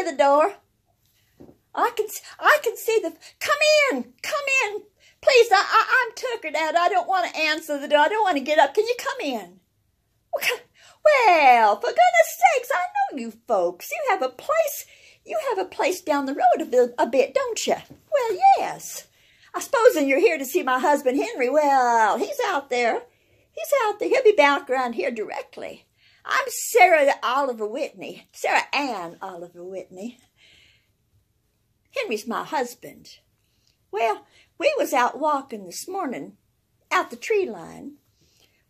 hear the door. I can see the, come in. Please, I'm tuckered out. I don't want to answer the door. I don't want to get up. Can you come in? Well, for goodness sakes, I know you folks. You have a place down the road a bit, don't you? Well, yes. I suppose you're here to see my husband, Henry. Well, he's out there. He'll be back around here directly. I'm Sarah Ann Oliver Whitney. Henry's my husband. Well, we was out walking this morning out the tree line.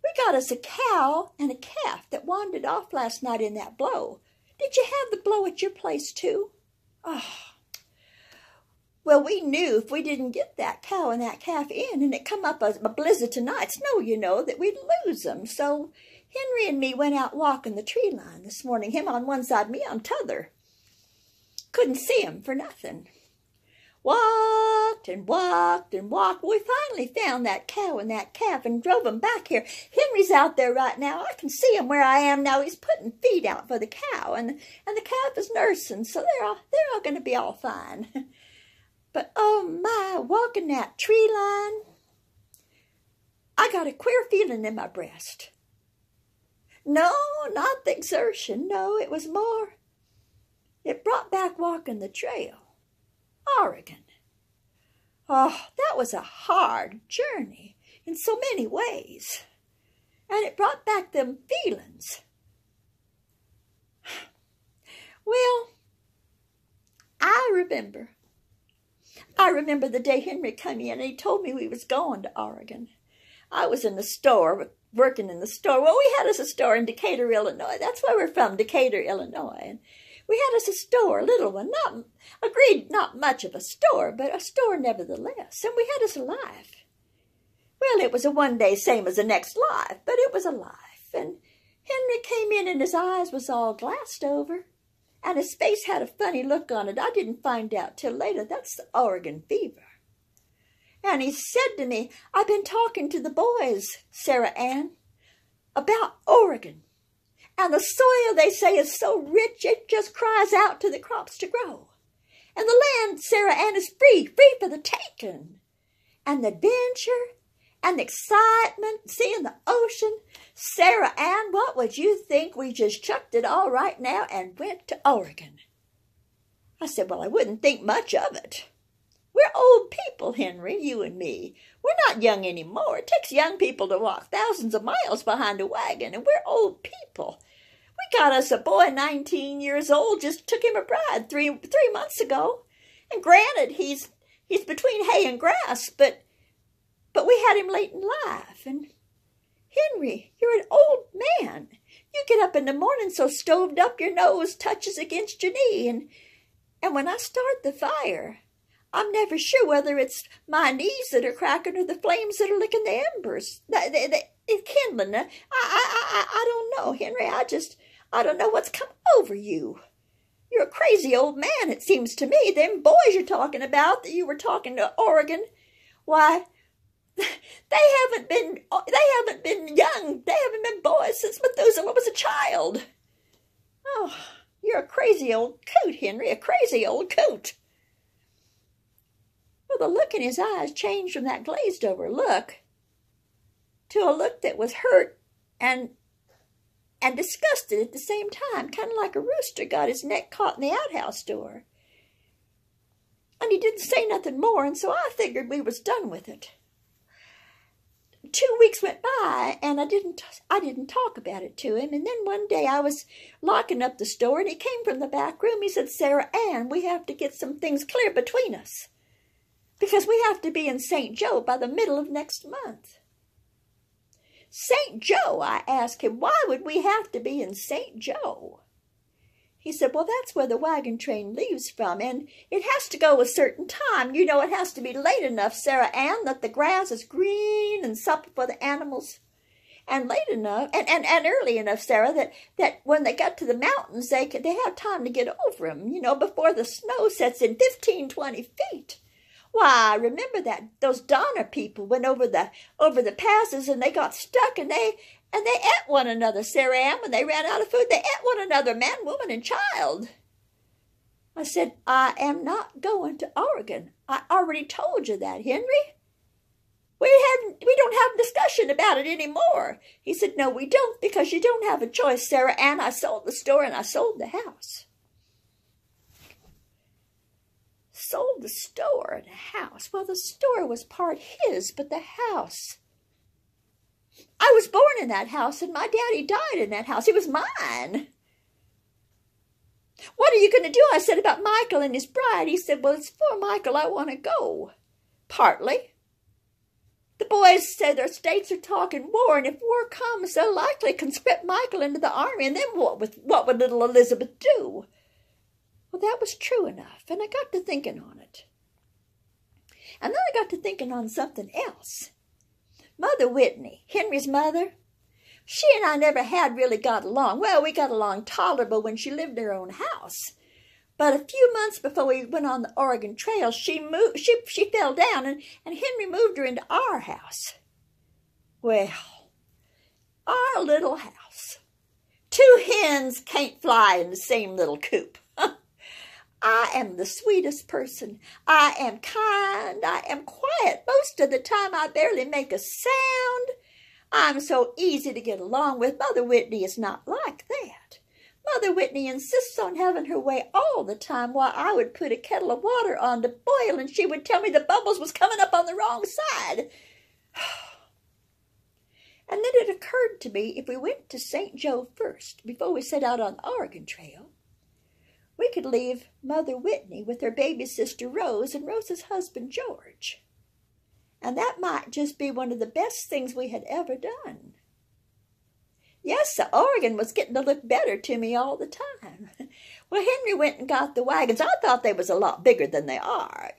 We got us a cow and a calf that wandered off last night in that blow. Did you have the blow at your place too? Oh. Well, we knew if we didn't get that cow and that calf in and it come up a blizzard tonight, snow, you know, that we'd lose them. So Henry and me went out walking the tree line this morning, him on one side, me on t'other. Couldn't see him for nothing. Walked and walked and walked. We finally found that cow and that calf and drove them back here. Henry's out there right now. I can see him where I am now. He's putting feed out for the cow, and the calf is nursing, so they're all going to be all fine. But, oh my, walking that tree line, I got a queer feeling in my breast. No, not the exertion. No, it was more. It brought back walking the trail. Oregon. Oh, that was a hard journey in so many ways. And it brought back them feelings. Well, I remember the day Henry come in and he told me we was going to Oregon. I was in the store, working in the store. Well, we had us a store in Decatur, Illinois. That's where we're from, Decatur, Illinois. And we had us a store, a little one, not much of a store, but a store nevertheless. And we had us a life. Well, it was a one day same as the next life, but it was a life. And Henry came in and his eyes was all glassed over. And his face had a funny look on it. I didn't find out till later. That's the Oregon fever. And he said to me, I've been talking to the boys, Sarah Ann, about Oregon. And the soil, they say, is so rich, it just cries out to the crops to grow. And the land, Sarah Ann, is free for the taking. And the adventure and the excitement, seeing the ocean. Sarah Ann, what would you think? We just chucked it all right now and went to Oregon. I said, well, I wouldn't think much of it. We're old people, Henry, you and me. We're not young anymore. It takes young people to walk thousands of miles behind a wagon, and we're old people. We got us a boy 19 years old, just took him a bride three months ago. And granted, he's between hay and grass, but we had him late in life. And Henry, you're an old man. You get up in the morning so stoved up your nose touches against your knee. And when I start the fire, I'm never sure whether it's my knees that are cracking or the flames that are licking the embers. It's kindling. I don't know, Henry. I don't know what's come over you. You're a crazy old man, it seems to me. Them boys you're talking about that you were talking to Oregon, why, they haven't been young. They haven't been boys since Methuselah was a child. Oh, you're a crazy old coot, Henry, a crazy old coot. Well, the look in his eyes changed from that glazed-over look to a look that was hurt and disgusted at the same time, kind of like a rooster got his neck caught in the outhouse door. And he didn't say nothing more, and so I figured we was done with it. 2 weeks went by, and I didn't talk about it to him. And then one day I was locking up the store, and he came from the back room. He said, Sarah Ann, we have to get some things clear between us, because we have to be in St. Joe by the middle of next month. St. Joe, I asked him, why would we have to be in St. Joe? He said, well, that's where the wagon train leaves from, and it has to go a certain time. You know, it has to be late enough, Sarah Ann, that the grass is green and supper for the animals, and late enough, and early enough, Sarah, that when they got to the mountains, they have time to get over them, you know, before the snow sets in 15, 20 feet. Why, I remember that those Donner people went over the passes and they got stuck and they ate one another, Sarah Ann. When they ran out of food, they ate one another, man, woman, and child. I said, I am not going to Oregon. I already told you that, Henry. We don't have a discussion about it anymore. He said, no, we don't, because you don't have a choice, Sarah. And I sold the store and I sold the house. Sold the store and the house. Well, the store was part his, but the house. I was born in that house and my daddy died in that house. It was mine. What are you going to do? I said, about Michael and his bride. He said, well, it's for Michael I want to go. Partly. The boys said their states are talking war, and if war comes, they'll likely conscript Michael into the army, and then what would little Elizabeth do? Well, that was true enough, and I got to thinking on it. And then I got to thinking on something else. Mother Whitney, Henry's mother, she and I never had really got along. Well, we got along tolerable when she lived in her own house. But a few months before we went on the Oregon Trail, she fell down, and Henry moved her into our house. Well, our little house. 2 hens can't fly in the same little coop. I am the sweetest person. I am kind. I am quiet. Most of the time, I barely make a sound. I'm so easy to get along with. Mother Whitney is not like that. Mother Whitney insists on having her way all the time, while I would put a kettle of water on to boil, and she would tell me the bubbles was coming up on the wrong side. And then it occurred to me, if we went to St. Joe first, before we set out on the Oregon Trail, we could leave Mother Whitney with her baby sister Rose and Rose's husband George. And that might just be one of the best things we had ever done. Yes, Oregon was getting to look better to me all the time. Well, Henry went and got the wagons. I thought they was a lot bigger than they are.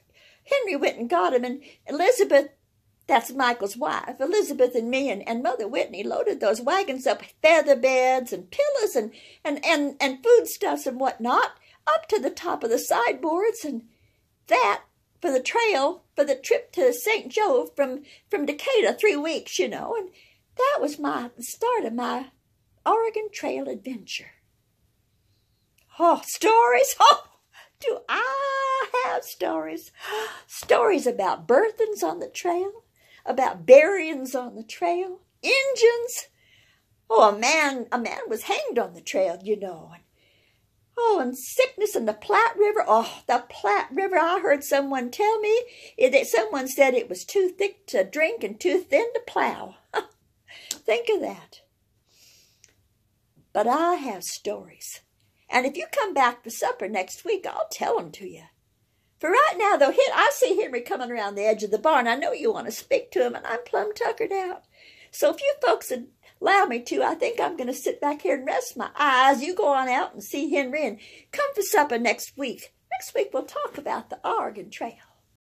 Henry went and got them, and Elizabeth, that's Michael's wife, Elizabeth and me and Mother Whitney loaded those wagons up with feather beds and pillows and foodstuffs and whatnot up to the top of the sideboards, and that for the trail, for the trip to St. Joe from Decatur, 3 weeks, you know, and that was the start of my Oregon Trail adventure. Oh, stories? Oh, do I have stories? Stories about birthings on the trail, about buryings on the trail, Injuns. Oh, a man was hanged on the trail, you know. And sickness in the Platte River. Oh, the Platte River, I heard someone tell me that someone said it was too thick to drink and too thin to plow. Think of that. But I have stories. And if you come back to supper next week, I'll tell them to you. For right now, though, I see Henry coming around the edge of the barn. I know you want to speak to him, and I'm plumb tuckered out. So if you folks would allow me to, I think I'm going to sit back here and rest my eyes. You go on out and see Henry and come for supper next week. Next week, we'll talk about the Oregon Trail.